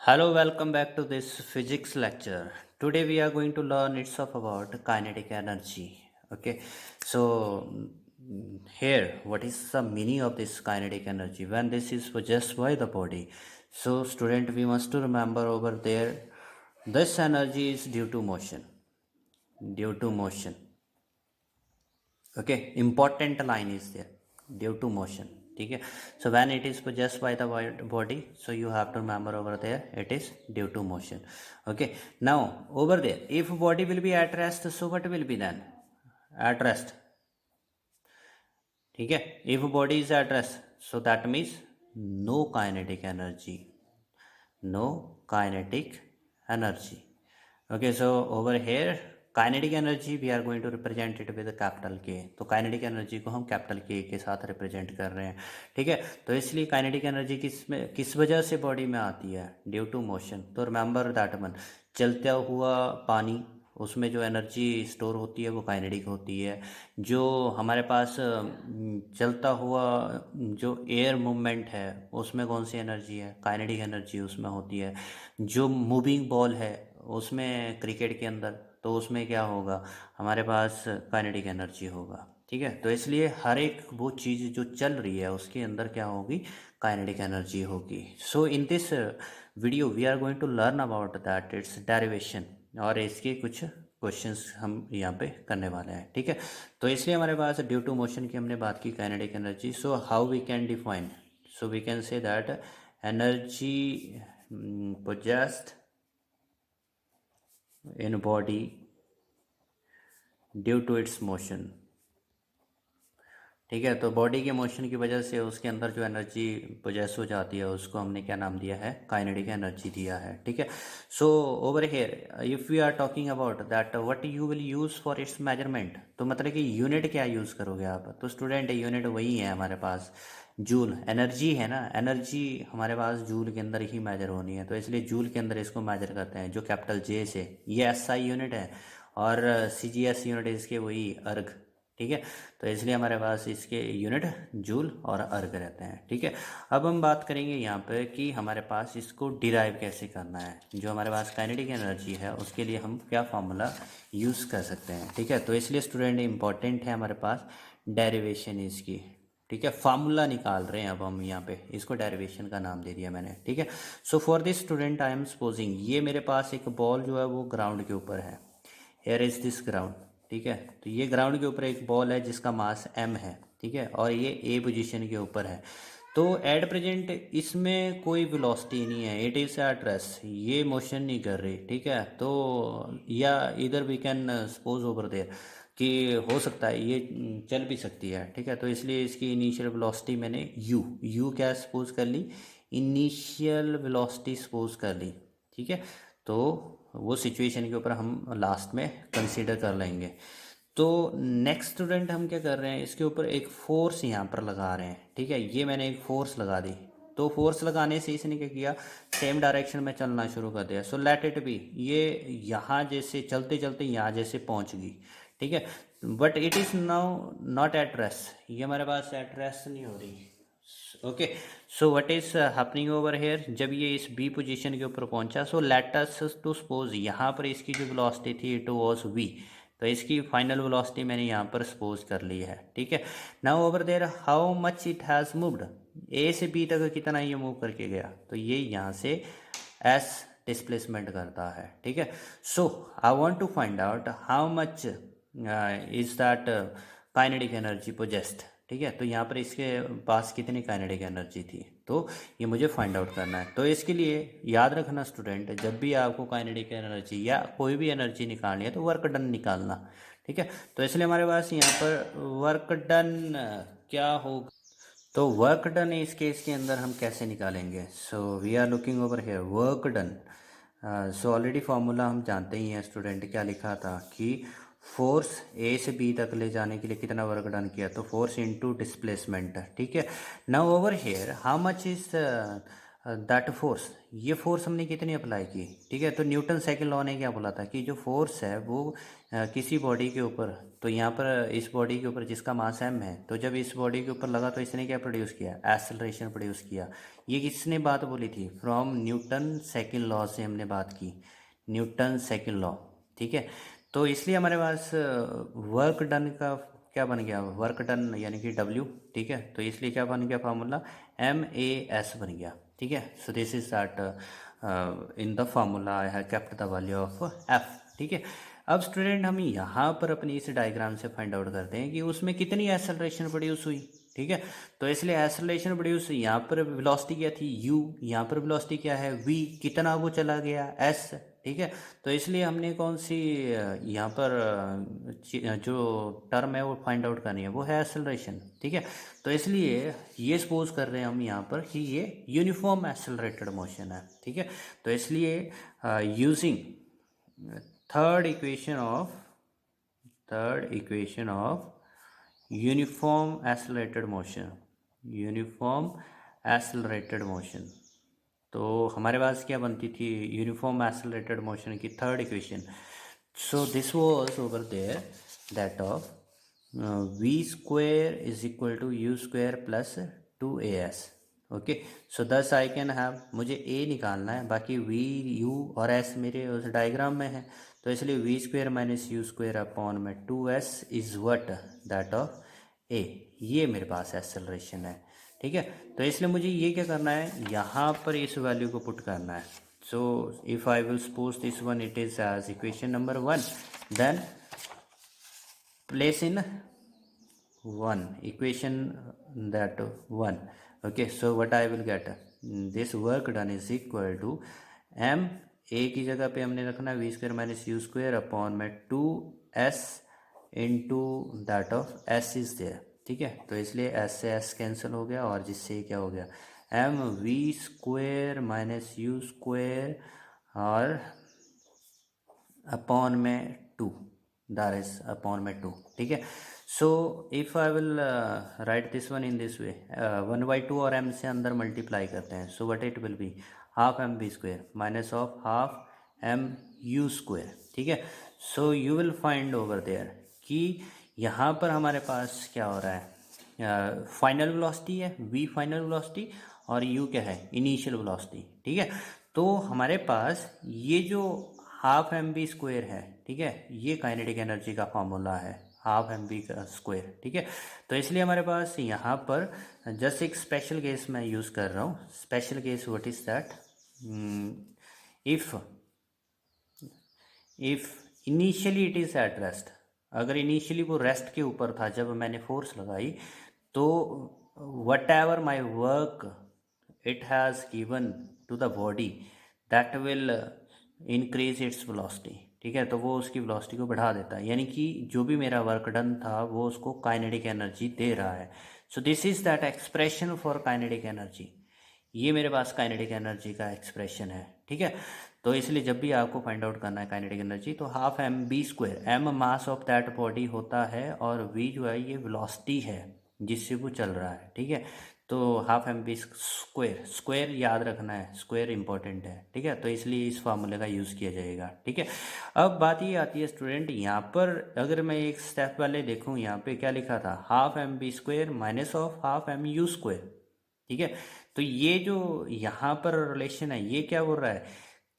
Hello, welcome back to this physics lecture. Today we are going to learn itself about kinetic energy. Okay, so here, what is the meaning of this kinetic energy when this is possessed by the body? So, student, we must to remember over there, this energy is due to motion. Due to motion. Okay, important line is there, due to motion. Okay, so when it is possessed by the body, so you have to remember over there it is due to motion. Okay, now over there, if body will be at rest, so what will be then? At rest. Okay, if body is at rest, so that means no kinetic energy. No kinetic energy. Okay, so over here kinetic energy we are going to represent it with capital के, तो kinetic energy को हम capital के साथ represent कर रहे हैं. ठीक है, तो इसलिए काइनेटिक एनर्जी किस वजह से बॉडी में आती है? Due to motion. तो रिमेंबर दैट वन, चलता हुआ पानी, उसमें जो एनर्जी स्टोर होती है वो काइनेटिक होती है. जो हमारे पास चलता हुआ जो एयर मूवमेंट है उसमें कौन सी एनर्जी है? काइनेटिक एनर्जी उसमें होती है. जो मूविंग बॉल है उसमें क्रिकेट के अंदर, तो उसमें क्या होगा? हमारे पास काइनेटिक एनर्जी होगा. ठीक है, तो इसलिए हर एक वो चीज़ जो चल रही है उसके अंदर क्या होगी? काइनेटिक एनर्जी होगी. So in this video we are going to learn about that it's derivation, और इसके कुछ क्वेश्चंस हम यहाँ पे करने वाले हैं. ठीक है, तो इसलिए हमारे पास ड्यू टू मोशन की हमने बात की, kinetic energy. So how we can define? So we can say that energy possessed in body due to its motion. ठीक है, तो बॉडी के मोशन की वजह से उसके अंदर जो एनर्जी पोजेस हो जाती है उसको हमने क्या नाम दिया है? काइनेटिक एनर्जी दिया है. ठीक है, so over here if we are talking about that what you will use for its measurement, तो मतलब कि यूनिट क्या यूज़ करोगे आप? तो स्टूडेंट यूनिट वही है हमारे पास, जूल. एनर्जी है ना, एनर्जी हमारे पास जूल के अंदर ही मेजर होनी है, तो इसलिए जूल के अंदर इसको मेजर करते हैं, जो कैपिटल जे से. ये एस आई यूनिट है और सी जी एस यूनिट इसके वही अर्ग. ठीक है, तो इसलिए हमारे पास इसके यूनिट जूल और अर्ग रहते हैं. ठीक है, अब हम बात करेंगे यहाँ पे कि हमारे पास इसको डिराइव कैसे करना है. जो हमारे पास काइनेटिक एनर्जी है उसके लिए हम क्या फार्मूला यूज़ कर सकते हैं. ठीक है, तो इसलिए स्टूडेंट इंपॉर्टेंट है हमारे पास डेरिवेशन इसकी. ठीक है, फार्मूला निकाल रहे हैं अब हम यहाँ पे, इसको डेरिवेशन का नाम दे दिया मैंने. ठीक है, so for this student I am supposing ये मेरे पास एक बॉल जो है वो ग्राउंड के ऊपर है. Here is this ground. ठीक है, तो ये ग्राउंड के ऊपर एक बॉल है जिसका मास m है. ठीक है, और ये a पोजीशन के ऊपर है. तो एट प्रेजेंट इसमें कोई वेलोसिटी नहीं है, इट इज़ एट रेस्ट, ये मोशन नहीं कर रही. ठीक है, तो या इधर we can suppose over there कि हो सकता है ये चल भी सकती है. ठीक है, तो इसलिए इसकी इनिशियल वेलोसिटी मैंने u क्या सपोज कर ली? इनिशियल वेलोसिटी सपोज कर ली. ठीक है, तो वो सिचुएशन के ऊपर हम लास्ट में कंसीडर कर लेंगे. तो नेक्स्ट स्टूडेंट हम क्या कर रहे हैं, इसके ऊपर एक फोर्स यहाँ पर लगा रहे हैं. ठीक है, ये मैंने एक फोर्स लगा दी. तो फोर्स लगाने से इसने क्या किया? सेम डायरेक्शन में चलना शुरू कर दिया. सो लेट इट बी, ये यहाँ जैसे चलते चलते यहाँ जैसे पहुँच गई. ठीक है, but it is now not at rest, ये हमारे पास एट रेस्ट नहीं हो रही. Okay, so what is happening over here? जब ये इस बी पोजीशन के ऊपर पहुंचा, so let us to suppose यहाँ पर इसकी जो वेलोसिटी थी इट वाज वी, तो इसकी फाइनल वेलोसिटी मैंने यहाँ पर सपोज कर ली है. ठीक है, now over there how much it has moved, A से बी तक कितना ये मूव करके गया? तो ये यहाँ से एस डिस्प्लेसमेंट करता है. ठीक है, so I want to find out how much is that kinetic energy possessed. ठीक है, तो यहाँ पर इसके पास कितनी काइनेटिक एनर्जी थी, तो ये मुझे फाइंड आउट करना है. तो इसके लिए याद रखना स्टूडेंट, जब भी आपको काइनेटिक एनर्जी या कोई भी एनर्जी निकालनी है तो वर्क डन निकालना. ठीक है, तो इसलिए हमारे पास यहाँ पर वर्क डन क्या होगा? तो वर्क डन इस केस के अंदर हम कैसे निकालेंगे? So we are looking over here work done. So already formula हम जानते ही हैं स्टूडेंट, क्या लिखा था कि फोर्स ए से बी तक ले जाने के लिए कितना वर्क डन किया, तो फोर्स इनटू डिस्प्लेसमेंट. ठीक है, now over here how much is that force, ये फोर्स हमने कितनी अप्लाई की, ठीक है। तो न्यूटन सेकंड लॉ ने क्या बोला था कि जो फोर्स है वो किसी बॉडी के ऊपर, तो यहाँ पर इस बॉडी के ऊपर जिसका मास m है, तो जब इस बॉडी के ऊपर लगा तो इसने क्या प्रोड्यूस किया, एक्सेलरेशन प्रोड्यूस किया। ये किसने बात बोली थी, फ्रॉम न्यूटन सेकंड लॉ से हमने बात की, न्यूटन सेकंड लॉ, ठीक है। तो इसलिए हमारे पास वर्क डन का क्या बन गया, वर्क डन यानी कि W, ठीक है। तो इसलिए क्या बन गया फार्मूला, MAS बन गया, ठीक है। So this is that in the formula I have kept the value of F, ठीक है। अब स्टूडेंट हम यहाँ पर अपनी इस डायग्राम से फाइंड आउट करते हैं कि उसमें कितनी एक्सेलरेशन प्रोड्यूस हुई, ठीक है। तो इसलिए एक्सेलरेशन प्रोड्यूस, यहाँ पर वेलोसिटी क्या थी u, यहाँ पर वेलोसिटी क्या है v, कितना वो चला गया s, ठीक है। तो इसलिए हमने कौन सी यहाँ पर जो टर्म है वो फाइंड आउट करनी है, वो है एक्सेलरेशन, ठीक है। तो इसलिए ये सपोज कर रहे हैं हम यहाँ पर कि ये यूनिफॉर्म एक्सेलरेटेड मोशन है, ठीक है। तो इसलिए using third equation of uniform accelerated motion, तो हमारे पास क्या बनती थी, यूनिफॉर्म एक्सेलरेटेड मोशन की third equation. So this was over there that of v square is equal to u square plus 2as, okay. So thus I can have, मुझे a निकालना है, बाकी v u और s मेरे उस diagram में है, तो इसलिए v square minus u square upon में 2s is what, that of a, ये मेरे पास एक्सेलरेशन है, ठीक है। तो इसलिए मुझे ये क्या करना है, यहाँ पर इस वैल्यू को पुट करना है। So if I will suppose this one it is as equation number 1, then place in 1 equation that 1, okay. So what I will get, this work done is equal to m, a की जगह पे हमने रखना है v square minus u square upon में 2s into that of s is there, ठीक है। तो इसलिए s से s कैंसिल हो गया और जिससे क्या हो गया, m v square minus u square और अपॉन में 2, दैट इज अपॉन में 2, ठीक है। So if I will write this one in this way, 1/2 और m से अंदर मल्टीप्लाई करते हैं, so what it will be, half m v square minus of half m u square, ठीक है। So you will find over there कि यहाँ पर हमारे पास क्या हो रहा है, फाइनल वेलोसिटी है, v फाइनल वेलोसिटी, और u क्या है, इनिशियल वेलोसिटी, ठीक है। तो हमारे पास ये जो हाफ एम बी स्क्वायर है, ठीक है, ये काइनेटिक एनर्जी का फॉर्मूला है, हाफ एम बी का स्क्वायर, ठीक है। तो इसलिए हमारे पास यहाँ पर जस्ट एक स्पेशल केस मैं यूज़ कर रहा हूँ, special case what is that, if initially it is at rest, अगर इनिशियली वो रेस्ट के ऊपर था जब मैंने फोर्स लगाई, तो whatever my work it has given to the body that will increase its velocity, ठीक है। तो वो उसकी वेलोसिटी को बढ़ा देता है, यानी कि जो भी मेरा वर्क डन था वो उसको काइनेटिक एनर्जी दे रहा है। So this is that expression for kinetic energy, ये मेरे पास काइनेटिक एनर्जी का एक्सप्रेशन है, ठीक है। तो इसलिए जब भी आपको फाइंड आउट करना है काइनेटिक एनर्जी, तो half m v square, m mass of that body होता है और वी जो है ये वेलोसिटी है जिससे वो चल रहा है, ठीक है। तो half m v square, square याद रखना है, स्क्वायर इंपॉर्टेंट है, ठीक है। तो इसलिए इस फार्मूले का यूज़ किया जाएगा, ठीक है। अब बात ये आती है स्टूडेंट, यहाँ पर अगर मैं एक स्टेप पहले देखूँ, यहाँ पे क्या लिखा था, half m v square minus of half m u square, ठीक है। तो ये जो यहाँ पर रिलेशन है ये क्या बोल रहा है,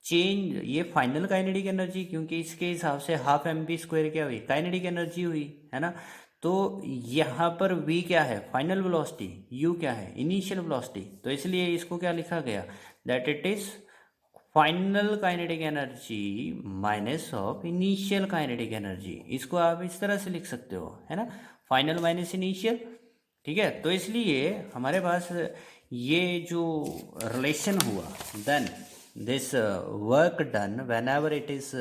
चेंज, ये फाइनल काइनेटिक एनर्जी, क्योंकि इसके हिसाब से हाफ एम बी स्क्वायर क्या हुई, काइनेटिक एनर्जी हुई, है ना। तो यहाँ पर v क्या है, फाइनल वेलोसिटी, u क्या है, इनिशियल वेलोसिटी, तो इसलिए इसको क्या लिखा गया, that it is final kinetic energy minus of initial kinetic energy. इसको आप इस तरह से लिख सकते हो, है ना, फाइनल माइनस इनिशियल, ठीक है। तो इसलिए हमारे पास ये जो रिलेशन हुआ, then this work done whenever it is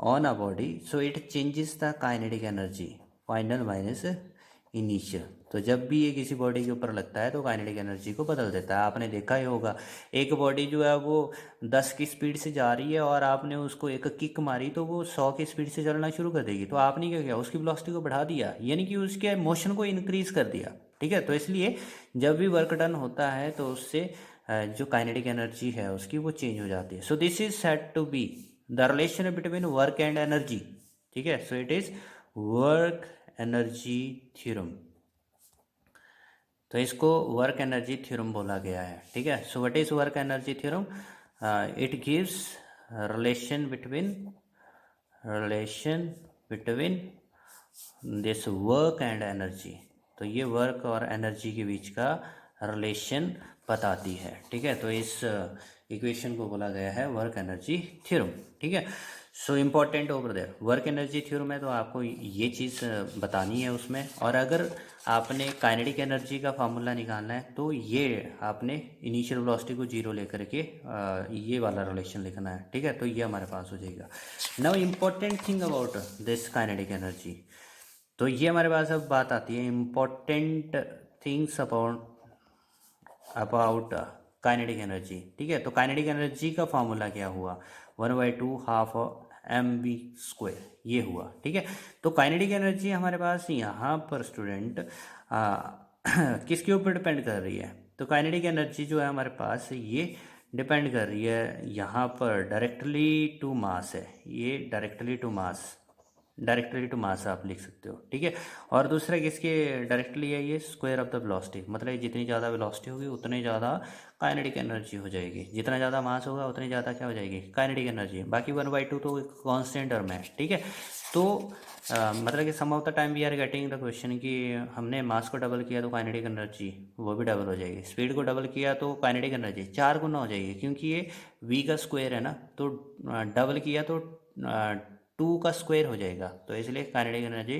on a body, so it changes the kinetic energy final minus initial. तो जब भी ये किसी बॉडी के ऊपर लगता है तो काइनेटिक एनर्जी को बदल देता है। आपने देखा ही होगा, एक बॉडी जो है वो 10 की स्पीड से जा रही है और आपने उसको एक किक मारी तो वो 100 की स्पीड से चलना शुरू कर देगी, तो आपने क्या किया, उसकी वेलोसिटी को बढ़ा दिया, यानी कि उसके मोशन को इंक्रीज कर दिया, ठीक है। तो इसलिए जब भी वर्क डन होता है तो उससे जो काइनेटिक एनर्जी है उसकी वो चेंज हो जाती है। So this is said to be the relation between work and energy, ठीक है। So it is work energy theorem, तो इसको वर्क एनर्जी थ्योरम बोला गया है, ठीक है। सो what is work energy theorem? It gives relation between this work and energy, तो ये वर्क और एनर्जी के बीच का रिलेशन बताती है, ठीक है। तो इस इक्वेशन को बोला गया है वर्क एनर्जी थ्योरम, ठीक है। So important over their work energy theorem है, तो आपको ये चीज़ बतानी है उसमें। और अगर आपने काइनेटिक एनर्जी का फार्मूला निकालना है तो ये आपने इनिशियल वेलोसिटी को जीरो लेकर के ये वाला रिलेशन लिखना है, ठीक है। तो ये हमारे पास हो जाएगा। Now important thing about this kinetic energy, तो ये हमारे पास अब बात आती है important things about kinetic energy, ठीक है। तो काइनेटिक एनर्जी का फार्मूला क्या हुआ? 1/2 हाफ mv स्क्वायर, ये हुआ, ठीक है। तो काइनेटिक एनर्जी हमारे पास यहाँ पर स्टूडेंट किसके ऊपर डिपेंड कर रही है? तो काइनेटिक एनर्जी जो है हमारे पास ये डिपेंड कर रही है यहाँ पर डायरेक्टली टू मास है, ये डायरेक्टली टू मास आप लिख सकते हो, ठीक है। और दूसरा किसके डायरेक्टली है? ये स्क्वायर ऑफ द वेलोसिटी, मतलब जितनी ज़्यादा वेलोसिटी होगी उतनी ज़्यादा काइनेटिक एनर्जी हो जाएगी, जितना ज़्यादा मास होगा उतनी ज़्यादा क्या हो जाएगी? Kinetic energy. बाकी 1/2 तो एक कांस्टेंट टर्म है, ठीक है। तो मतलब कि some of the time we are getting the question कि हमने मास को डबल किया तो काइनेटिक एनर्जी वो भी डबल हो जाएगी, स्पीड को डबल किया तो काइनेटिक एनर्जी 4 गुना हो जाएगी, क्योंकि ये v का स्क्वायर है ना, तो डबल किया तो 2 का स्क्वायर हो जाएगा, तो इसलिए काइनेटिक एनर्जी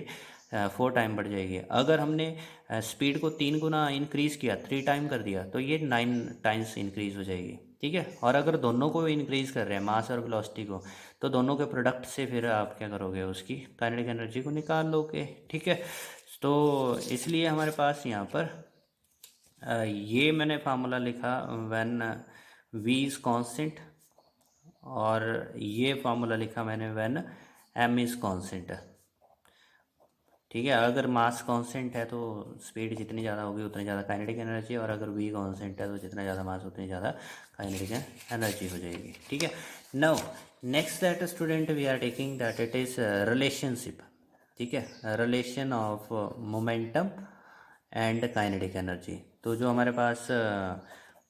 4 टाइम बढ़ जाएगी। अगर हमने स्पीड को 3 गुना इंक्रीज़ किया, 3 टाइम कर दिया, तो ये 9 टाइम्स इंक्रीज़ हो जाएगी, ठीक है। और अगर दोनों को इंक्रीज़ कर रहे हैं मास और वेलोसिटी को, तो दोनों के प्रोडक्ट से फिर आप क्या करोगे? उसकी काइनेटिक एनर्जी को निकाल लोगे, ठीक है। तो इसलिए हमारे पास यहाँ पर ये मैंने फार्मूला लिखा व्हेन v इज़ कांस्टेंट, और ये फार्मूला लिखा मैंने व्हेन m इज़ कांस्टेंट, ठीक है। अगर मास कांस्टेंट है तो स्पीड जितनी ज़्यादा होगी उतनी ज़्यादा काइनेटिक एनर्जी, और अगर v कांस्टेंट है तो जितना ज़्यादा मास उतनी ज़्यादा काइनेटिक एनर्जी हो जाएगी, ठीक है। Now next that student we are taking that it is relationship, ठीक है, relation of momentum and kinetic energy. तो जो हमारे पास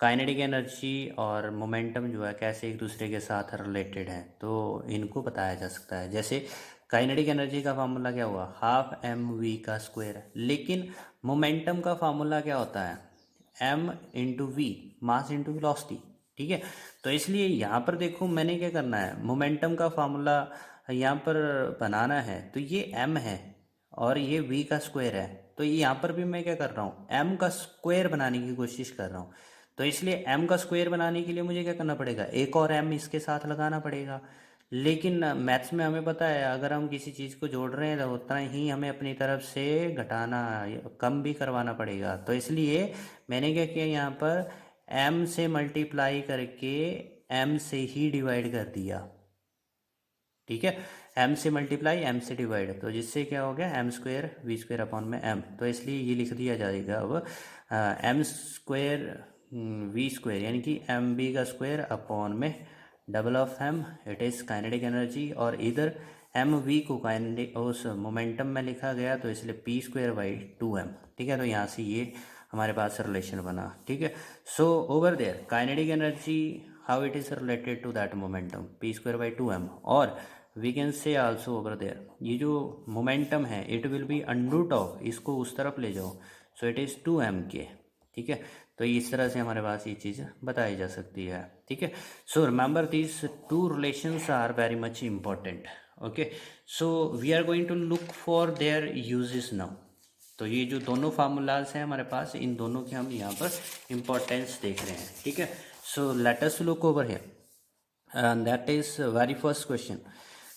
काइनेटिक एनर्जी और मोमेंटम जो है कैसे एक दूसरे के साथ रिलेटेड हैं, तो इनको बताया जा सकता है। जैसे काइनेटिक एनर्जी का फार्मूला क्या हुआ? हाफ mv का स्क्वायर, लेकिन मोमेंटम का फार्मूला क्या होता है? m into v, mass into velocity, ठीक है। तो इसलिए यहाँ पर देखो मैंने क्या करना है, मोमेंटम का फार्मूला यहाँ पर बनाना है, तो ये m है और ये v का स्क्वायर है, तो ये यहाँ पर भी मैं क्या कर रहा हूँ? m का स्क्वायर बनाने की कोशिश कर रहा हूँ। तो इसलिए m का स्क्वायर बनाने के लिए मुझे क्या करना पड़ेगा? एक और m इसके साथ लगाना पड़ेगा। लेकिन मैथ्स में हमें पता है अगर हम किसी चीज़ को जोड़ रहे हैं तो उतना ही हमें अपनी तरफ से घटाना कम भी करवाना पड़ेगा। तो इसलिए मैंने क्या किया, यहाँ पर m से मल्टीप्लाई करके m से ही डिवाइड कर दिया, ठीक है। m से मल्टीप्लाई m से डिवाइड, तो जिससे क्या हो गया? m square v square upon में m, तो इसलिए ये लिख दिया जाएगा अब m स्क्वायर v स्क्वायर, यानी कि एम बी का स्क्वायर अपॉन में double of m, it is kinetic energy. और इधर एम वी को काइनेटिक उस मोमेंटम में लिखा गया, तो इसलिए p स्क्वायर बाई 2m, ठीक है। तो यहाँ से ये हमारे पास रिलेशन बना, ठीक है। So over there kinetic energy how it is related to that momentum, p square by 2m, और we can say also over there ये जो मोमेंटम है it will be under of, इसको उस तरफ ले जाओ, so it is 2m k, ठीक है। तो इस तरह से हमारे पास ये चीज़ बताई जा सकती है, ठीक है। So remember this two relations are very much important, okay. So we are going to look for their uses now. तो ये जो दोनों फार्मूलाज हैं हमारे पास, इन दोनों के हम यहाँ पर इम्पोर्टेंस देख रहे हैं, ठीक है। So let us look over here and that is very first question,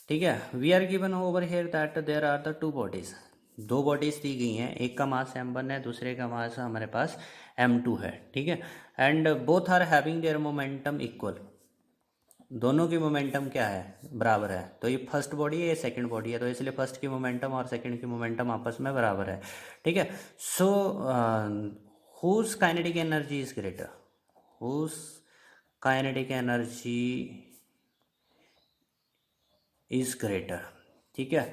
ठीक है। We are given over here that there are the two bodies, दो बॉडीज दी गई हैं, एक का मास m1 है, दूसरे का मास हमारे पास m2 है, ठीक है। And both are having their momentum equal, दोनों की मोमेंटम क्या है? बराबर है। तो ये फर्स्ट बॉडी है, ये सेकंड बॉडी है, तो इसलिए फर्स्ट की मोमेंटम और सेकंड की मोमेंटम आपस में बराबर है, ठीक है। So whose kinetic energy is greater, whose kinetic energy is greater, ठीक है।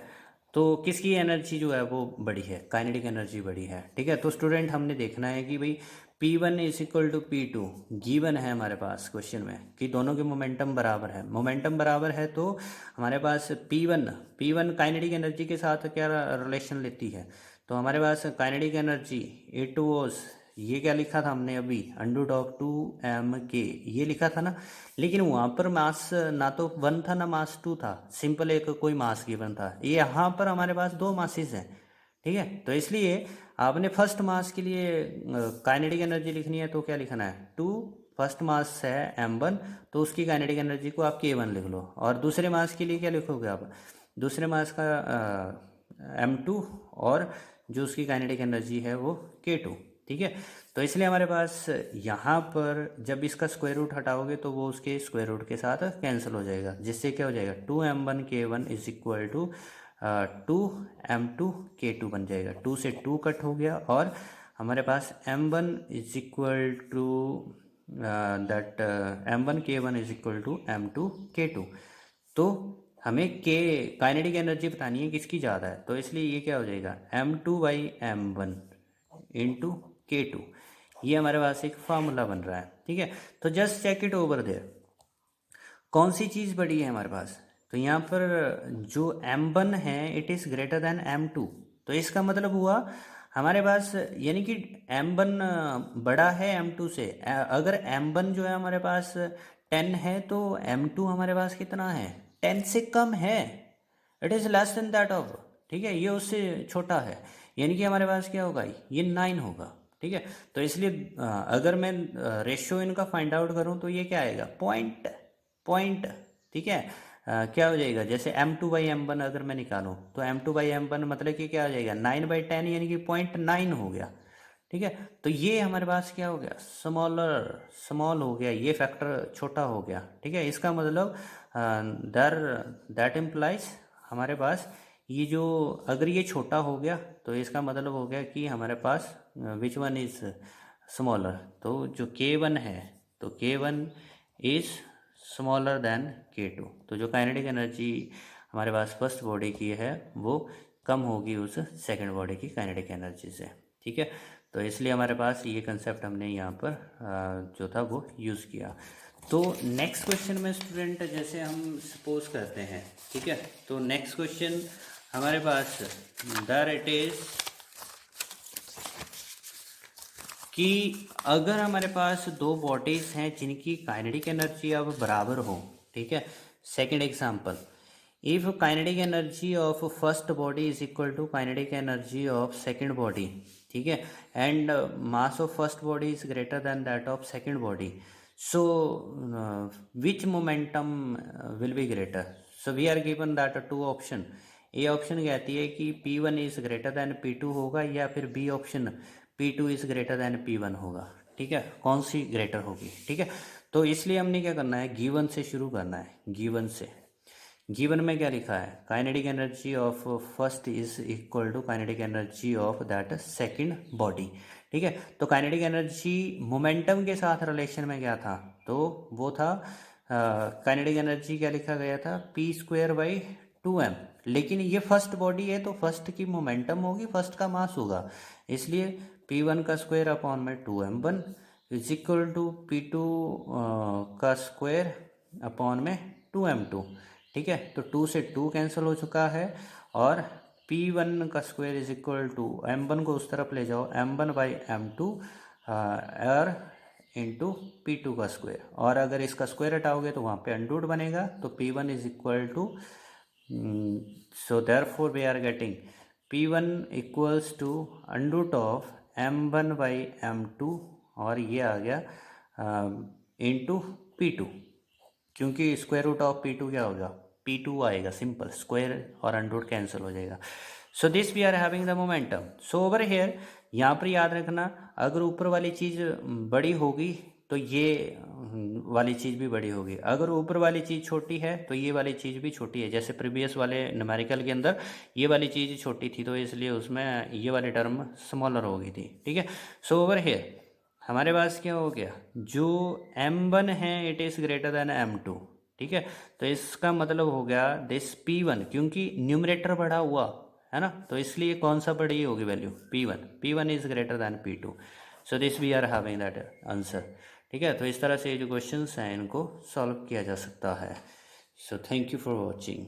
तो किसकी एनर्जी जो है वो बड़ी है, काइनेटिक एनर्जी बड़ी है, ठीक है। तो स्टूडेंट हमने देखना है कि भाई P1 is equal to P2 given है हमारे पास क्वेश्चन में कि दोनों के मोमेंटम बराबर है। मोमेंटम बराबर है तो हमारे पास P1 काइनेटिक एनर्जी के साथ क्या रिलेशन लेती है, तो हमारे पास काइनेटिक एनर्जी इट वाज, ये क्या लिखा था हमने अभी, अंडर ऑफ 2m k, ये लिखा था ना। लेकिन वहाँ पर मास ना तो 1 था ना मास 2 था, सिंपल एक कोई मास गिवन था। ये यहाँ पर हमारे पास 2 मासेस हैं, ठीक है। तो इसलिए आपने फर्स्ट मास के लिए काइनेटिक एनर्जी लिखनी है तो क्या लिखना है, 2, फर्स्ट मास है m1 तो उसकी काइनेटिक एनर्जी को आप k1 लिख लो। और दूसरे मास के लिए क्या लिखोगे आप, दूसरे मास का m2 और जो उसकी काइनेटिक एनर्जी है वो k2, ठीक है। तो इसलिए हमारे पास यहाँ पर जब इसका स्क्वायर रूट हटाओगे तो वो उसके स्क्वायर रूट के साथ कैंसिल हो जाएगा, जिससे क्या हो जाएगा 2m1k1 is equal to 2m2k2 बन जाएगा। 2 से 2 कट हो गया और हमारे पास m1 is equal to that m1k1 is equal to m2k2। तो हमें के काइनेटिक एनर्जी बतानी है किसकी ज़्यादा है, तो इसलिए ये क्या हो जाएगा m2/m1 इंटू k2। ये हमारे पास एक फार्मूला बन रहा है, ठीक है। तो just check it over there, कौन सी चीज़ बड़ी है हमारे पास, तो यहाँ पर जो m1 है it is greater then m2। तो इसका मतलब हुआ हमारे पास यानी कि m1 बड़ा है m2 से। अगर m1 जो है हमारे पास 10 है तो m2 हमारे पास कितना है, 10 से कम है, it is less than that of, ठीक है। ये उससे छोटा है, यानी कि हमारे पास क्या होगा, ये 9 होगा, ठीक है। तो इसलिए अगर मैं रेशियो इनका फाइंड आउट करूँ तो ये क्या आएगा, पॉइंट, ठीक है। क्या हो जाएगा, जैसे m2/m1 अगर मैं निकालूं तो m2/m1 मतलब कि क्या हो जाएगा 9/10 यानी कि 0.9 हो गया, ठीक है। तो ये हमारे पास क्या हो गया, स्मॉल हो गया, ये फैक्टर छोटा हो गया, ठीक है। इसका मतलब दर दैट इम्प्लाइज हमारे पास ये जो, अगर ये छोटा हो गया तो इसका मतलब हो गया कि हमारे पास विच वन इज़ स्मॉलर। तो जो k1 है तो k1 is smaller than k2। तो जो काइनेटिक एनर्जी हमारे पास फर्स्ट बॉडी की है वो कम होगी उस सेकंड बॉडी की काइनेटिक एनर्जी से, ठीक है। तो इसलिए हमारे पास ये कंसेप्ट हमने यहाँ पर जो था वो यूज़ किया। तो नेक्स्ट क्वेश्चन में स्टूडेंट जैसे हम सपोज करते हैं, ठीक है। तो नेक्स्ट क्वेश्चन हमारे पास दैट इट इज़ कि अगर हमारे पास दो बॉडीज़ हैं जिनकी काइनेटिक एनर्जी अब बराबर हो, ठीक है। Second example, if kinetic energy of first body is equal to kinetic energy of second body, ठीक है, and mass of first body is greater than that of second body, so which momentum will be greater. So we are given that two option. A option कहती है कि P1 is greater than P2 होगा, या फिर B option P2 is greater than P1 होगा, ठीक है। कौन सी ग्रेटर होगी, ठीक है। तो इसलिए हमने क्या करना है, गिवन से शुरू करना है, गिवन से। गिवन में क्या लिखा है, kinetic energy of first is equal to kinetic energy of that second body, ठीक है। तो काइनेटिक एनर्जी मोमेंटम के साथ रिलेशन में क्या था, तो वो था काइनेटिक एनर्जी क्या लिखा गया था, p²/2m। लेकिन ये फर्स्ट बॉडी है तो फर्स्ट की मोमेंटम होगी, फर्स्ट का मास होगा, इसलिए p1 का स्क्वायर अपॉन में 2m1 is equal to p2 का स्क्वायर अपॉन में 2m2, ठीक है। तो 2 से 2 कैंसिल हो चुका है और P1 का square is equal to m1 को उस तरफ ले जाओ, m1/m2 और इंटू P2 का स्क्वायर, और अगर इसका स्क्वायर हटाओगे तो वहाँ पे अंडर बनेगा, तो P1 is equal to, so therefore we are getting P1 equals to under of m1/m2 और ये आ गया इंटू P2, क्योंकि स्क्वायर रूट ऑफ P2 क्या होगा, P2 आएगा, सिंपल स्क्वायर और अंडर कैंसिल हो जाएगा। So this we are having the momentum. So over here यहाँ पर याद रखना, अगर ऊपर वाली चीज़ बड़ी होगी तो ये वाली चीज़ भी बड़ी होगी, अगर ऊपर वाली चीज़ छोटी है तो ये वाली चीज़ भी छोटी है। जैसे प्रीवियस वाले न्यूमेरिकल के अंदर ये वाली चीज़ छोटी थी तो इसलिए उसमें ये वाली टर्म स्मॉलर हो गई थी, ठीक है। सो ओवर हेयर हमारे पास क्या हो गया, जो m1 है it is greater then m2, ठीक है। तो इसका मतलब हो गया दिस p1, क्योंकि न्यूमरेटर बढ़ा हुआ है ना, तो इसलिए कौन सा बड़ी होगी value, p1, p1 is greater than p2। So this we are having that answer, ठीक है। तो इस तरह से जो क्वेश्चंस हैं इनको सॉल्व किया जा सकता है। So thank you for watching.